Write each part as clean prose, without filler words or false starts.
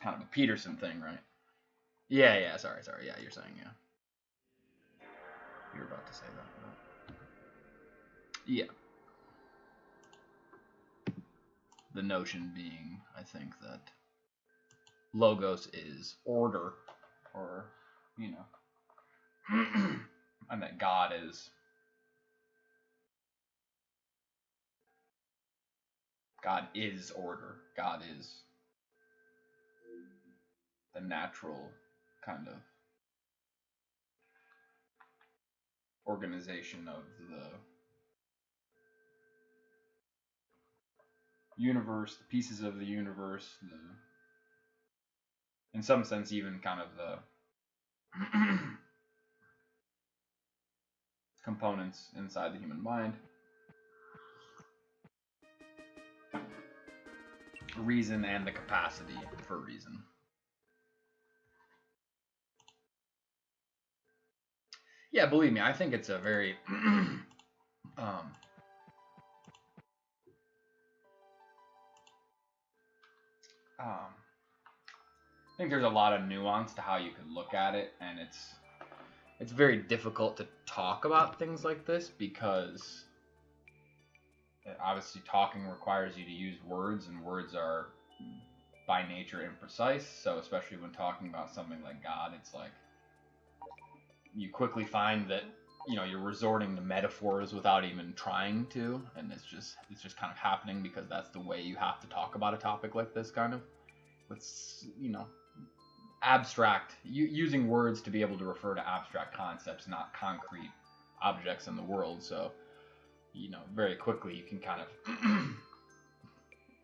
kind of a Peterson thing, right? Yeah, sorry, yeah, you're saying, yeah. You're about to say that, but... Yeah. The notion being, I think, that logos is order, or, you know, and that God is order. God is the natural kind of organization of the universe, the pieces of the universe, in some sense, even kind of the components inside the human mind. Reason and the capacity for reason. Yeah, believe me, I think it's a very I think there's a lot of nuance to how you could look at it, and it's very difficult to talk about things like this because obviously talking requires you to use words, and words are by nature imprecise. So especially when talking about something like God, it's like you quickly find that you're resorting to metaphors without even trying to, and it's just kind of happening because that's the way you have to talk about a topic like this, kind of with abstract, using words to be able to refer to abstract concepts, not concrete objects in the world. So very quickly you can kind of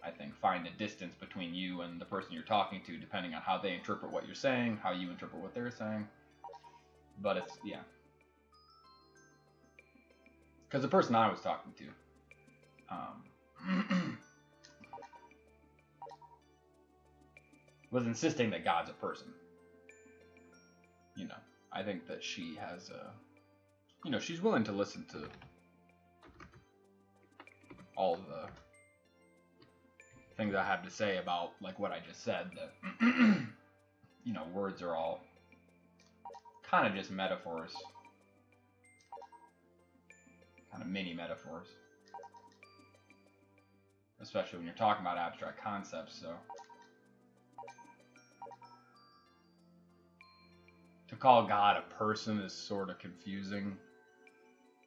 I think find a distance between you and the person you're talking to, depending on how they interpret what you're saying, how you interpret what they're saying. But it's, yeah. Because the person I was talking to was insisting that God's a person. I think that she has she's willing to listen to all the things I have to say about, like, what I just said, that words are all kind of just metaphors, kind of mini metaphors, especially when you're talking about abstract concepts. So to call God a person is sort of confusing.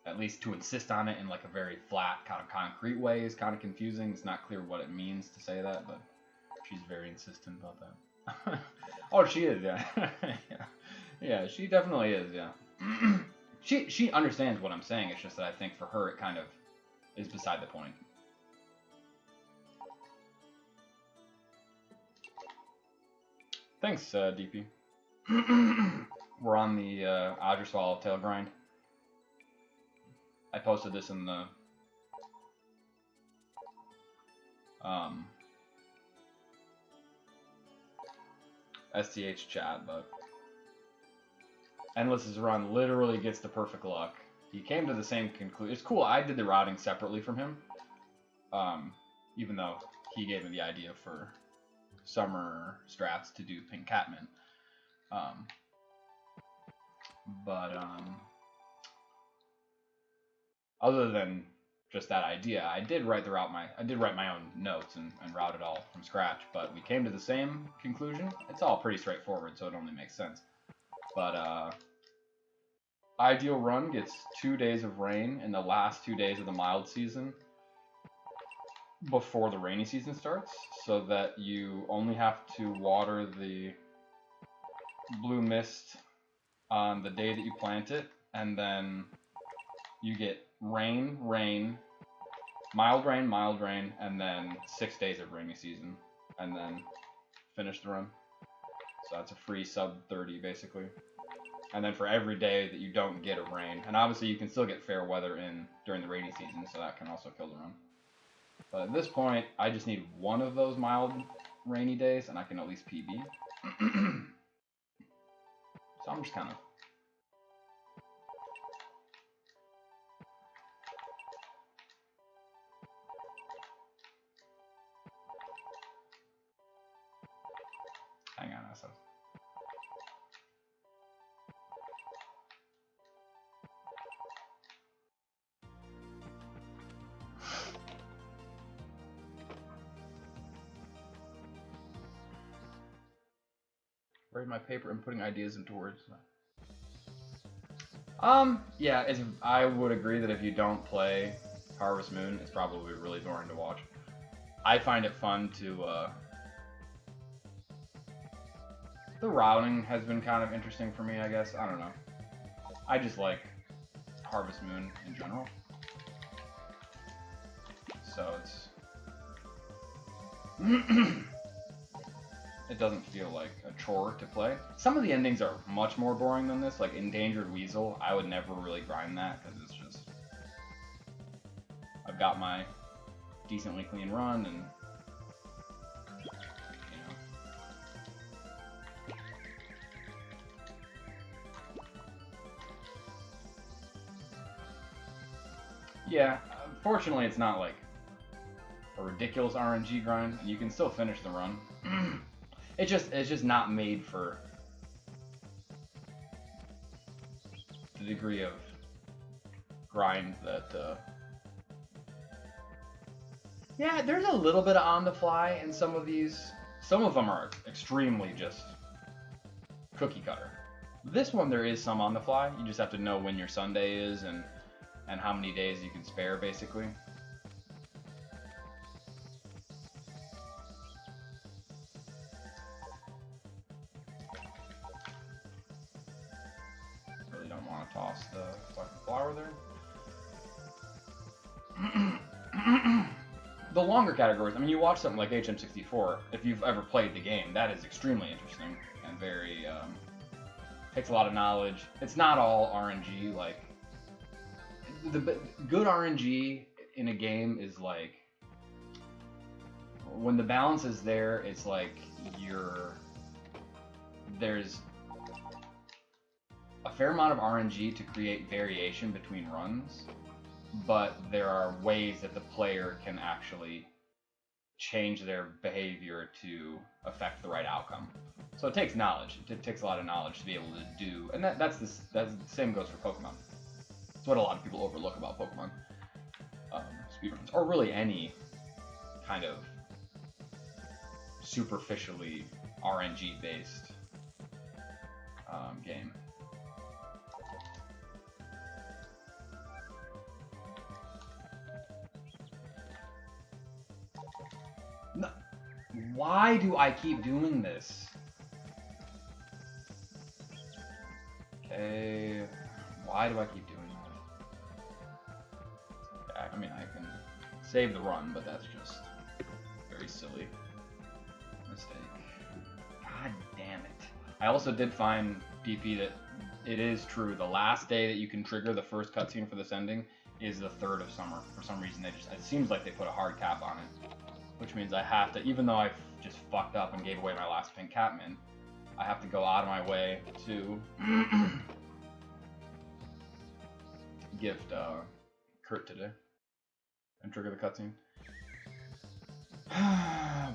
At least to insist on it in like a very flat, kind of concrete way is kind of confusing. It's not clear what it means to say that, but she's very insistent about that. Oh, she is, yeah. Yeah, she definitely is, yeah. She understands what I'm saying. It's just that I think for her it kind of is beside the point. Thanks, DP. We're on the Azure Swallowtail grind. I posted this in the StH chat, but Endless is Run literally gets the perfect luck. He came to the same conclusion. It's cool. I did the routing separately from him, even though he gave me the idea for summer strats to do Pink Catmint. Other than just that idea, I did write my own notes and route it all from scratch, but we came to the same conclusion. It's all pretty straightforward, so it only makes sense. But Ideal Run gets 2 days of rain in the last 2 days of the mild season before the rainy season starts, so that you only have to water the blue mist on the day that you plant it, and then you get rain, mild rain, and then 6 days of rainy season, and then finish the run. So that's a free sub 30 basically. And then for every day that you don't get a rain, and obviously you can still get fair weather in during the rainy season, so that can also kill the run. But at this point, I just need one of those mild rainy days, and I can at least PB. So I'm just kind of Hang on, SF. Writing my paper and putting ideas into words. Yeah, I would agree that if you don't play Harvest Moon, it's probably really boring to watch. I find it fun to, the routing has been kind of interesting for me, I guess. I don't know. I just like Harvest Moon in general. So it's... it doesn't feel like a chore to play. Some of the endings are much more boring than this, like Endangered Weasel. I would never really grind that, because it's just... I've got my decently clean run, and... Yeah, fortunately it's not like a ridiculous RNG grind, and you can still finish the run. It's just not made for the degree of grind that yeah, there's a little bit of on the fly in some of these. Some of them are extremely just cookie cutter. This one there is some on the fly. You just have to know when your Sunday is and how many days you can spare, basically. Really don't want to toss the fucking flower there. The longer categories, I mean, you watch something like HM64, if you've ever played the game, that is extremely interesting and very, takes a lot of knowledge. It's not all RNG, like, the good RNG in a game is like, when the balance is there, it's like there's a fair amount of RNG to create variation between runs, but there are ways that the player can actually change their behavior to affect the right outcome. So it takes knowledge. It takes a lot of knowledge to be able to do, and that's the same goes for Pokemon. It's what a lot of people overlook about Pokemon speedruns, or really any kind of superficially RNG-based game. No, why do I keep doing this? Okay, why do I keep doing that? I mean, I can save the run, but that's just very silly mistake. God damn it. I also did find, DP, that it is true. The last day that you can trigger the first cutscene for this ending is the 3rd of summer. For some reason, it seems like they put a hard cap on it. Which means I have to, even though I've just fucked up and gave away my last pink Catman, I have to go out of my way to gift Kurt today and trigger the cutscene.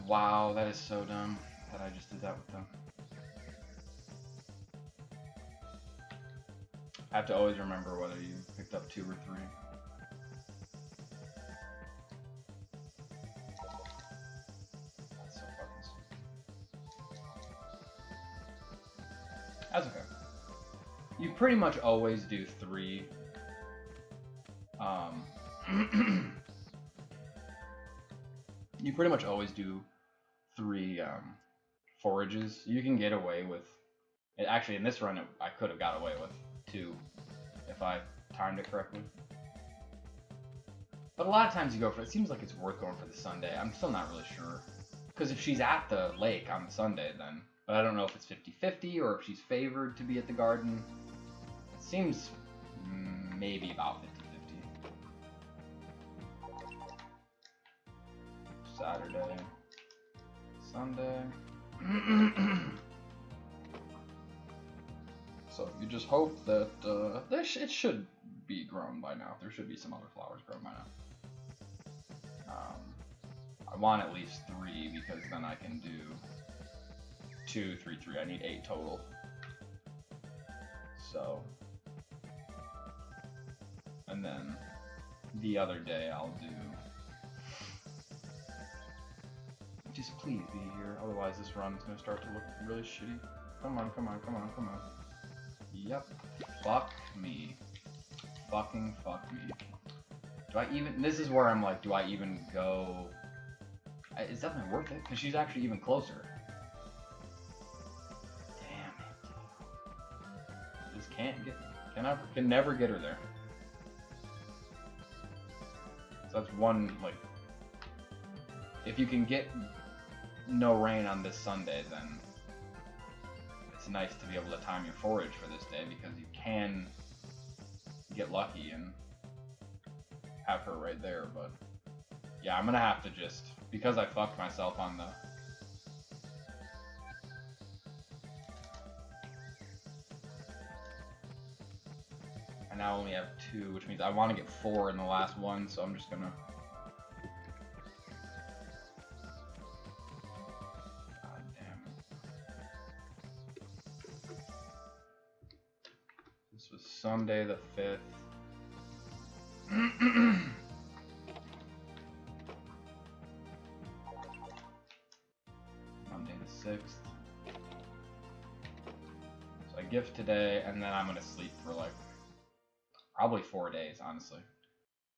Wow, that is so dumb that I just did that with them. I have to always remember whether you picked up 2 or 3. That's so fucking stupid. That's okay. You pretty much always do 3. You pretty much always do 3 forages. You can get away with it. Actually, in this run, I could have got away with 2 if I timed it correctly. But a lot of times you go for it. It seems like it's worth going for the Sunday. I'm still not really sure. Because if she's at the lake on the Sunday, then... But I don't know if it's 50-50 or if she's favored to be at the garden. It seems maybe about 50-50. Saturday, Sunday. So you just hope that it should be grown by now. There should be some other flowers grown by now. I want at least 3 because then I can do 2, 3, 3. I need 8 total. So, and then the other day I'll do. Just please be here, otherwise this run's gonna start to look really shitty. Come on, come on, come on, come on. Yep. Fuck me. Fucking fuck me. Do I even, this is where I'm like, do I even go? It's definitely worth it, because she's actually even closer. Damn it. Just can't get, can never get her there. So that's one, like, if you can get no rain on this Sunday, then it's nice to be able to time your forage for this day, because you can get lucky and have her right there. But yeah, I'm gonna have to just, because I fucked myself on the I now only have 2, which means I want to get 4 in the last one, so I'm just gonna God damn it. This was Sunday the 5th. Monday the 6th. So I gift today, and then I'm gonna sleep for like probably 4 days, honestly.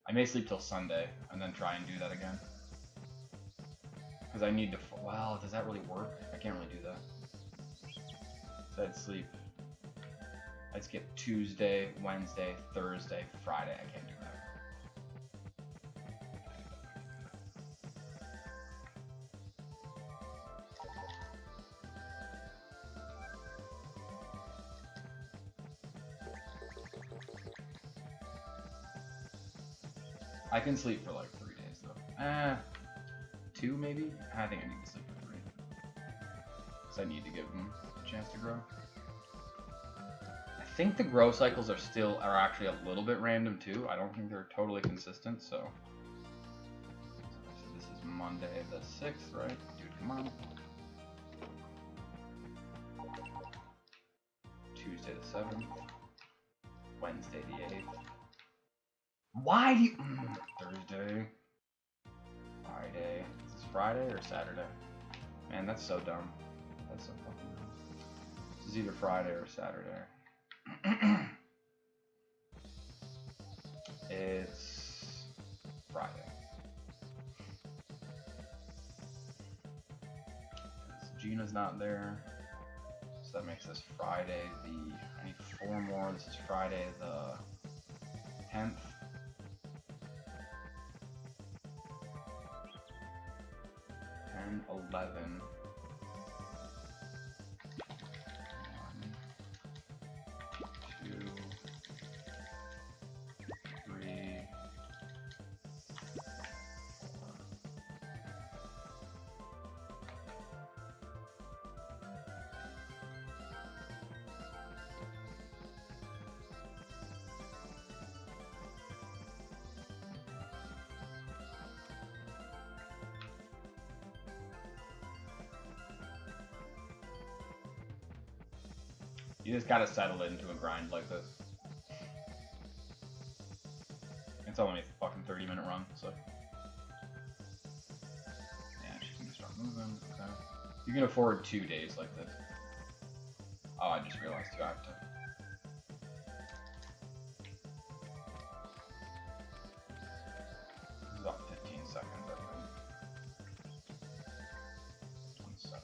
I may sleep till Sunday, and then try and do that again. Because I need to, well, does that really work? I can't really do that. So I'd sleep, I'd skip Tuesday, Wednesday, Thursday, Friday. I can't do that. I can sleep for like 3 days though. 2 maybe? I think I need to sleep for 3. Because I need to give them a chance to grow. I think the grow cycles are actually a little bit random too. I don't think they're totally consistent, so this is Monday the 6th, right? Dude, come on. Tuesday the 7th. Wednesday the 8th. Why do you... Thursday. Friday. Is this Friday or Saturday? Man, that's so dumb. That's so fucking dumb. This is either Friday or Saturday. It's Friday. Gina's not there. So that makes this Friday the... I need 4 more. This is Friday the 10th. 10, 11. 1, 2, 3, 4. You just gotta settle into a grind like this. It's only a fucking 30-minute run, so. Yeah, she's gonna start moving. Okay. You can afford 2 days like this. Oh, I just realized too, I have to. This is about 15 seconds, I think. 27.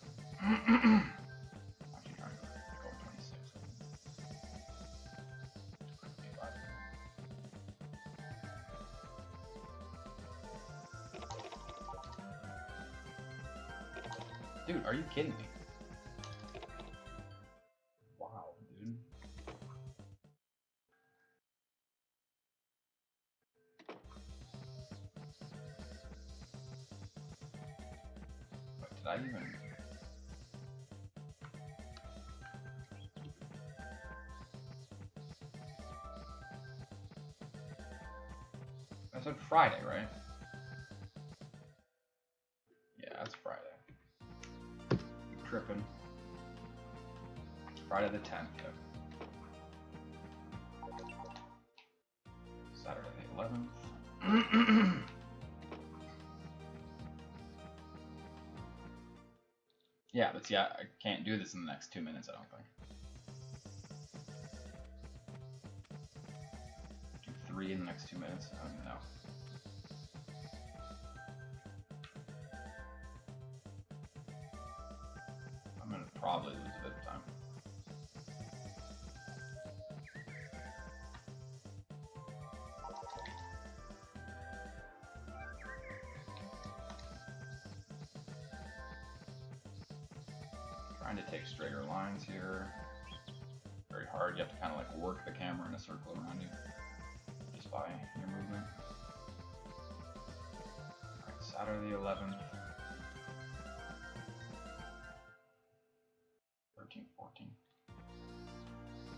Dude, are you kidding me? Wow, dude. What, did I even... I said Friday, right? Yeah, that's Friday. Tripping. Friday the 10th. Yep. Saturday the 11th. Yeah, but see, I can't do this in the next 2 minutes, I don't think. Do 3 in the next 2 minutes? No. I'm gonna probably lose a bit of time. Trying to take straighter lines here. Very hard. You have to kind of like work the camera in a circle around you just by your movement. Alright, Saturday the 11th. 13, 14.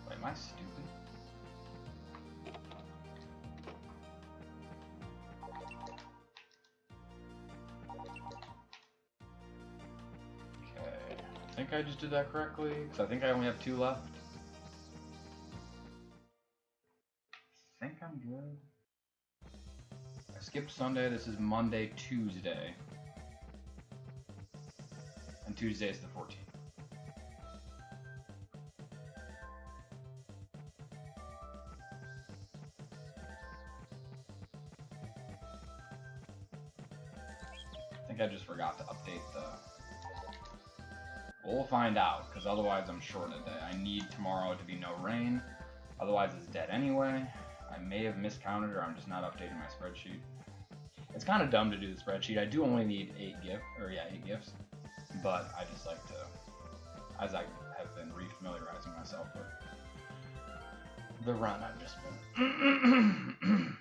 Wait, am I stupid? Okay, I think I just did that correctly, because I think I only have 2 left. I think I'm good. I skipped Sunday, this is Monday, Tuesday. And Tuesday is the 14th. I think I just forgot to update the... We'll find out, because otherwise I'm short a day. I need tomorrow to be no rain, otherwise it's dead anyway. I may have miscounted, or I'm just not updating my spreadsheet. It's kind of dumb to do the spreadsheet. I do only need 8 gifts, but I just like to, as I have been refamiliarizing myself with the run I've just been.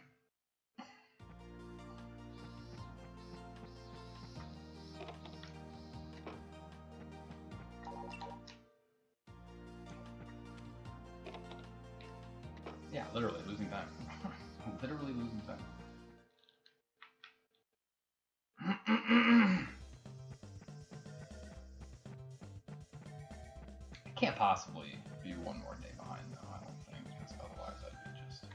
Yeah, literally losing time. Literally losing time. I can't possibly be 1 more day behind though, I don't think, because otherwise I'd be just...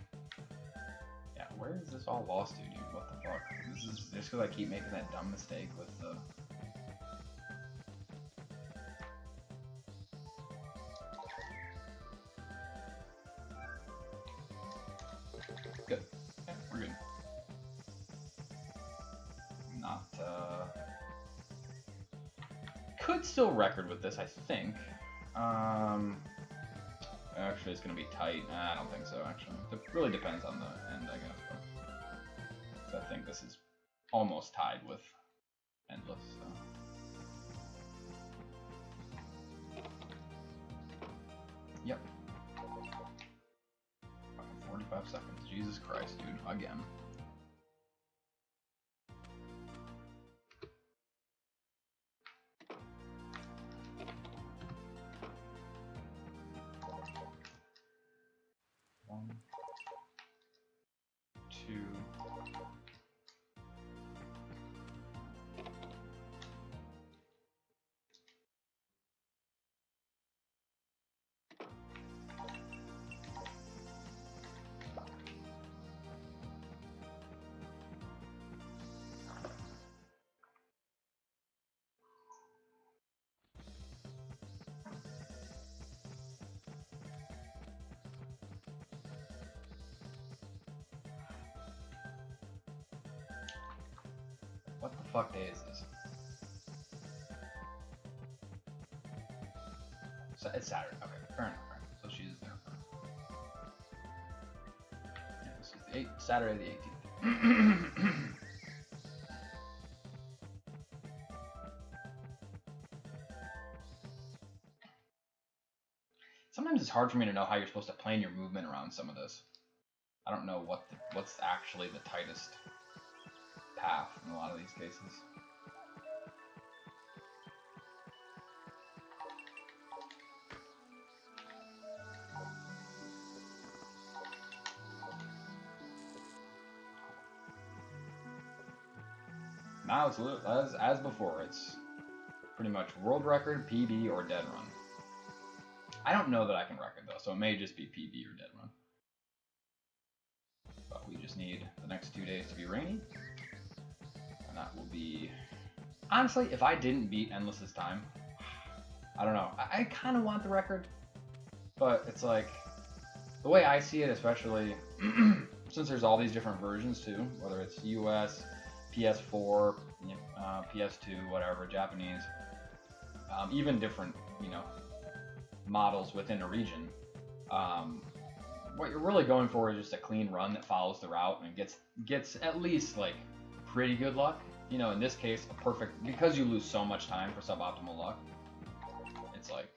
Yeah, where is this all lost to, dude? What the fuck? This is just because I keep making that dumb mistake with the... Good. Yeah, we're good. Not, could still record with this, I think. Actually, it's gonna be tight. I don't think so, actually. It really depends on the end, I guess. But... So I think this is almost tied with Endless, so... Yep. 45 seconds. Jesus Christ, dude. Again. One, 2. What the fuck day is this? So it's Saturday. Okay, fair enough. Fair enough. So she's there. Yeah, this is the Saturday the 18th. Sometimes it's hard for me to know how you're supposed to plan your movement around some of this. I don't know what's actually the tightest path in a lot of these cases. Now it's as before. It's pretty much world record, PB, or dead run. I don't know that I can record though, so it may just be PB or dead run. But we just need the next 2 days to be rainy, and that will be. Honestly, if I didn't beat Endless's time, I don't know. I kind of want the record, but it's like the way I see it, especially since there's all these different versions too, whether it's US, PS4, PS2, whatever, Japanese, even different, models within a region. What you're really going for is just a clean run that follows the route and gets at least like pretty good luck. In this case, a perfect, because you lose so much time for suboptimal luck. It's like,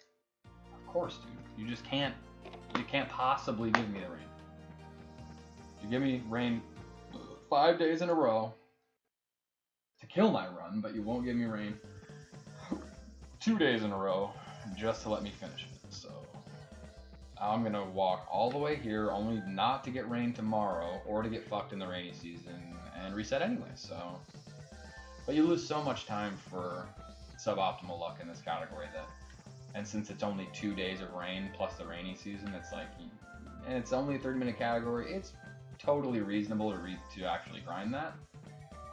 of course, dude, you can't possibly give me the rain. You give me rain 5 days in a row to kill my run, but you won't give me rain 2 days in a row just to let me finish it. So I'm gonna walk all the way here, only not to get rain tomorrow or to get fucked in the rainy season and reset anyway. So, but you lose so much time for suboptimal luck in this category and since it's only 2 days of rain plus the rainy season, it's like, and it's only a 30-minute category, it's totally reasonable to actually grind that.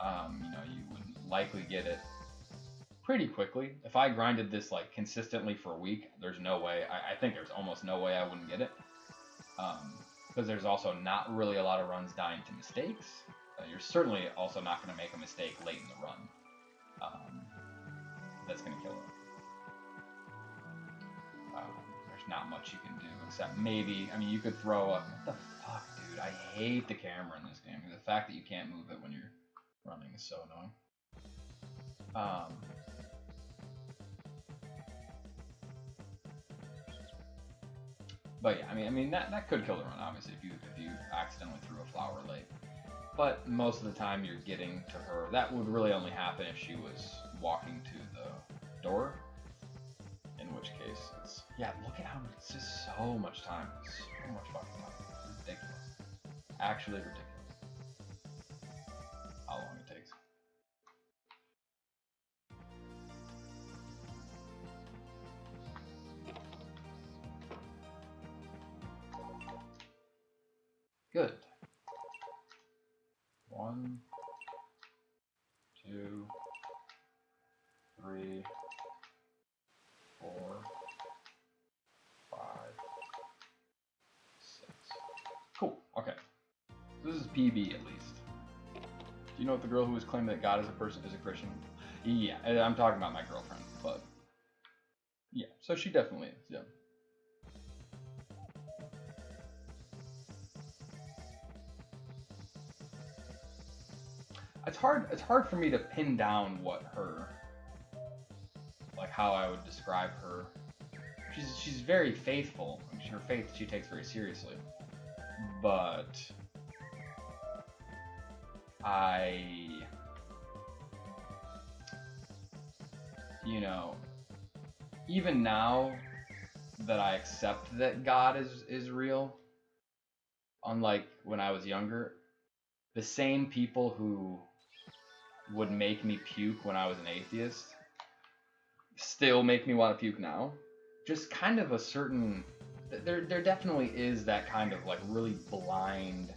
You would likely get it pretty quickly. If I grinded this like consistently for a week, there's no way, I think there's almost no way I wouldn't get it. Because there's also not really a lot of runs dying to mistakes. You're certainly also not going to make a mistake late in the run. That's going to kill it. There's not much you can do except maybe, you could throw a, what the fuck, dude, I hate the camera in this game. The fact that you can't move it when you're running is so annoying. But yeah, that could kill the run, obviously, if you accidentally threw a flower late. But most of the time you're getting to her. That would really only happen if she was walking to the door. In which case, look at how it's just so much time. So much fucking time. Ridiculous. Actually ridiculous. How long it takes. Good. 1, 2, 3, 4, 5, 6. Cool. Okay. This is PB at least. Do you know what the girl who was claiming that God is a person is a Christian? Yeah, I'm talking about my girlfriend, but yeah. So she definitely is. Yeah. It's hard for me to pin down what how I would describe her. She's very faithful. Her faith she takes very seriously. But even now that I accept that God is real, unlike when I was younger, the same people who would make me puke when I was an atheist still make me want to puke now. Just kind of a certain, there definitely is that kind of like really blind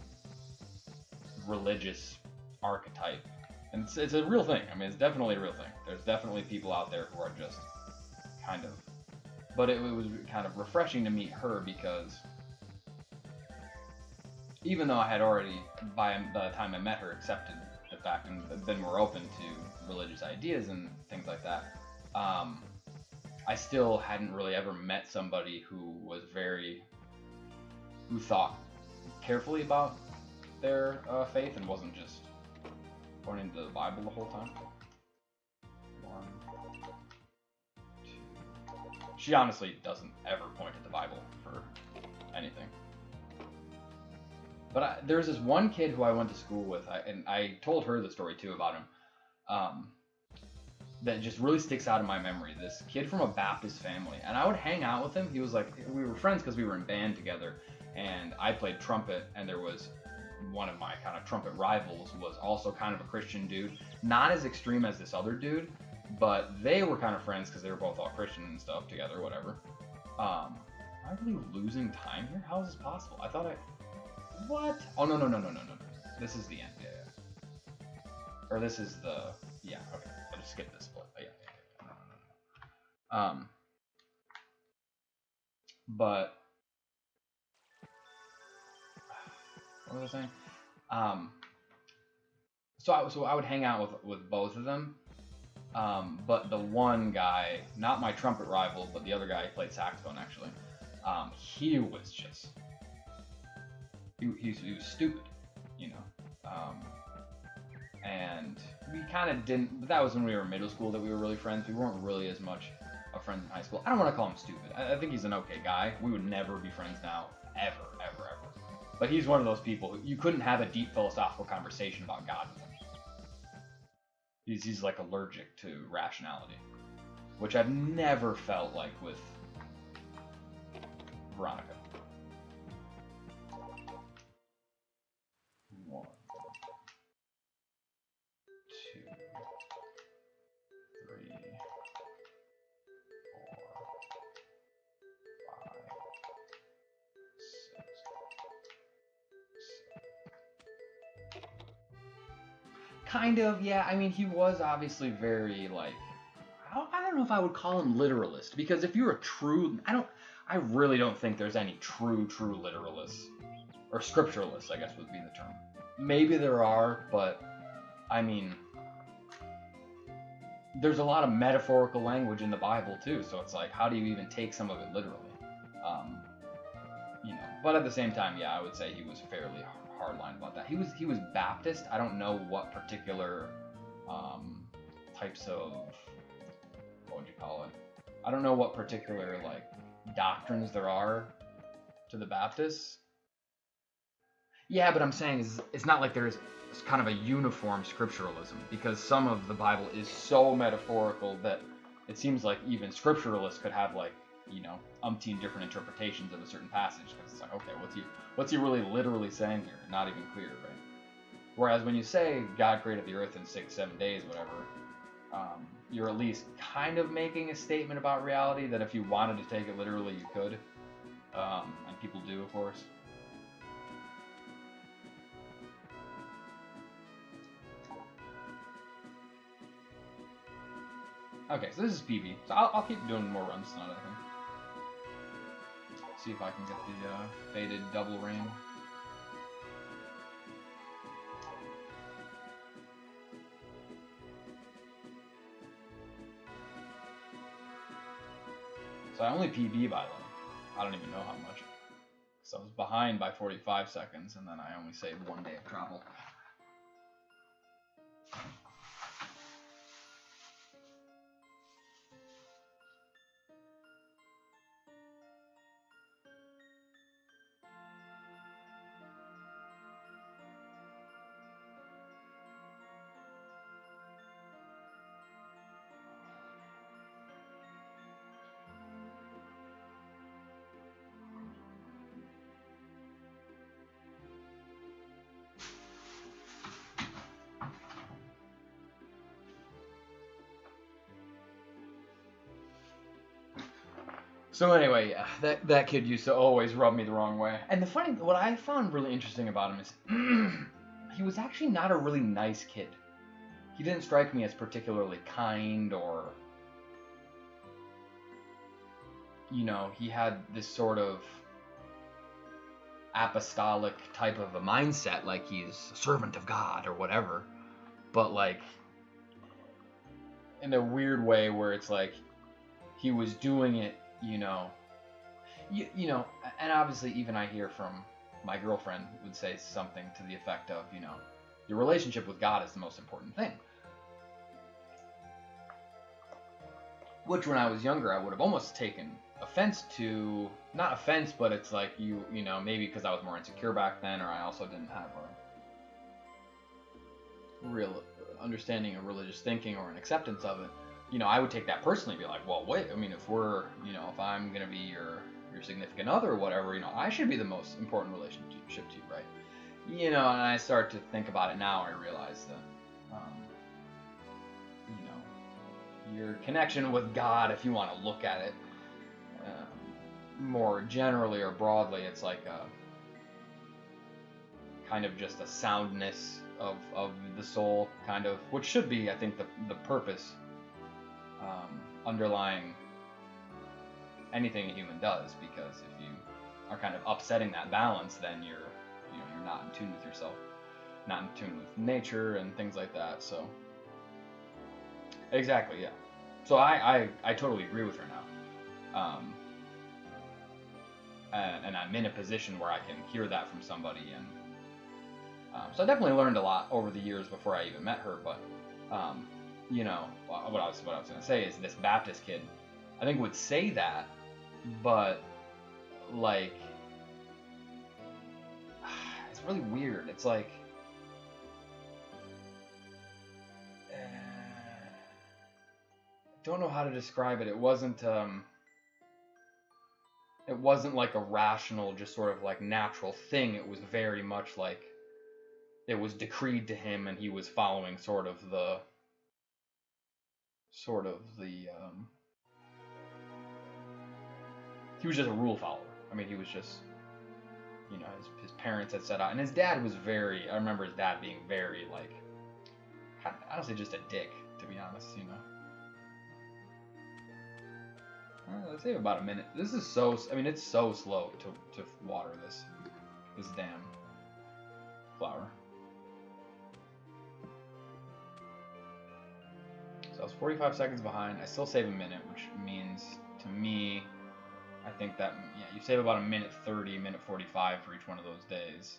religious archetype, and it's a real thing. It's definitely a real thing. There's definitely people out there who are just kind of, but it was kind of refreshing to meet her because even though I had already, by the time I met her, accepted the fact and been more open to religious ideas and things like that, I still hadn't really ever met somebody who thought carefully about their faith and wasn't just pointing to the Bible the whole time. 1, 2. She honestly doesn't ever point to the Bible for anything. But there's this one kid who I went to school with, and I told her the story too about him, that just really sticks out in my memory. This kid from a Baptist family, and I would hang out with him. He was like, we were friends because we were in band together, and I played trumpet, and there was one of my kind of trumpet rivals was also kind of a Christian dude. Not as extreme as this other dude, but they were kind of friends because they were both all Christian and stuff together, whatever. Am I really losing time here? How is this possible? I thought I... What? Oh, no. This is the end. Yeah. Or this is the... Yeah, okay. I'll just skip this split. Yeah. No. But... What was I saying? So I would hang out with both of them. But the one guy, not my trumpet rival, but the other guy who played saxophone actually, he was just... He was stupid, you know. And we kind of didn't... But that was when we were in middle school that we were really friends. We weren't really as much of friends in high school. I don't want to call him stupid. I think he's an okay guy. We would never be friends now. Ever. But he's one of those people who you couldn't have a deep philosophical conversation about God with him. He's like allergic to rationality, which I've never felt like with Veronica. 1, 2, 3, 4, 5, 6, 7. Kind of, yeah. I mean, he was obviously very, like, I don't know if I would call him literalist, because if you're a true, I really don't think there's any true literalists, or scripturalists, I guess would be the term. Maybe there are, but, I mean, there's a lot of metaphorical language in the Bible, too, so it's like, how do you even take some of it literally? You know, but at the same time, yeah, I would say he was fairly hardline about that. He was Baptist. I don't know what particular types of, what would you call it? I don't know what particular like doctrines there are to the Baptists. Yeah, but I'm saying it's not like there's kind of a uniform scripturalism, because some of the Bible is so metaphorical that it seems like even scripturalists could have like, you know, umpteen different interpretations of a certain passage, because it's like, okay, what's he really literally saying here? Not even clear, right? Whereas when you say God created the earth in 6-7 days, whatever, you're at least kind of making a statement about reality that if you wanted to take it literally, you could, and people do, of course. Okay, so this is PB. So I'll keep doing more runs tonight, I think. See if I can get the faded double rain. So I only PB by like, I don't even know how much. So I was behind by 45 seconds, and then I only saved 1 day of travel. So anyway, yeah, that kid used to always rub me the wrong way. And what I found really interesting about him is he was actually not a really nice kid. He didn't strike me as particularly kind, or, you know, he had this sort of apostolic type of a mindset, like he's a servant of God or whatever, but like in a weird way where it's like he was doing it, you know, you know, and obviously even I hear from my girlfriend would say something to the effect of, you know, your relationship with God is the most important thing. Which when I was younger, I would have almost taken offense to, not offense, but it's like you know, maybe because I was more insecure back then, or I also didn't have a real understanding of religious thinking or an acceptance of it. You know, I would take that personally, be like, well, wait, I mean, if we're, you know, if I'm going to be your significant other or whatever, you know, I should be the most important relationship to you, right? You know, and I start to think about it now, I realize that, you know, your connection with God, if you want to look at it, more generally or broadly, it's like a kind of just a soundness of the soul, kind of, which should be, I think, the purpose underlying anything a human does, because if you are kind of upsetting that balance, then you're not in tune with yourself, not in tune with nature and things like that. So exactly, yeah. So I totally agree with her now, and I'm in a position where I can hear that from somebody, and so I definitely learned a lot over the years before I even met her. But what I was gonna say is this Baptist kid, I think, would say that, but like it's really weird. It's like don't know how to describe it. It wasn't like a rational, just sort of like natural thing. It was very much like it was decreed to him, and he was following sort of the he was just a rule follower. I mean, he was just, his parents had set out, and his dad was very. I remember his dad being very like, honestly, just a dick, to be honest. Let's save about a minute. This is so. I mean, it's so slow to water this damn flower. So I was 45 seconds behind. I still save a minute, which means to me, I think that you save about a minute 30, minute 45 for each one of those days.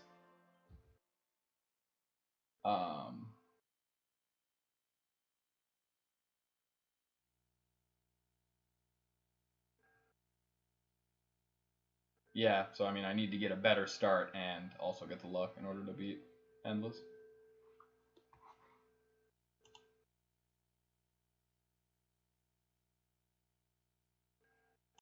Yeah, so I mean, I need to get a better start and also get the luck in order to beat Endless.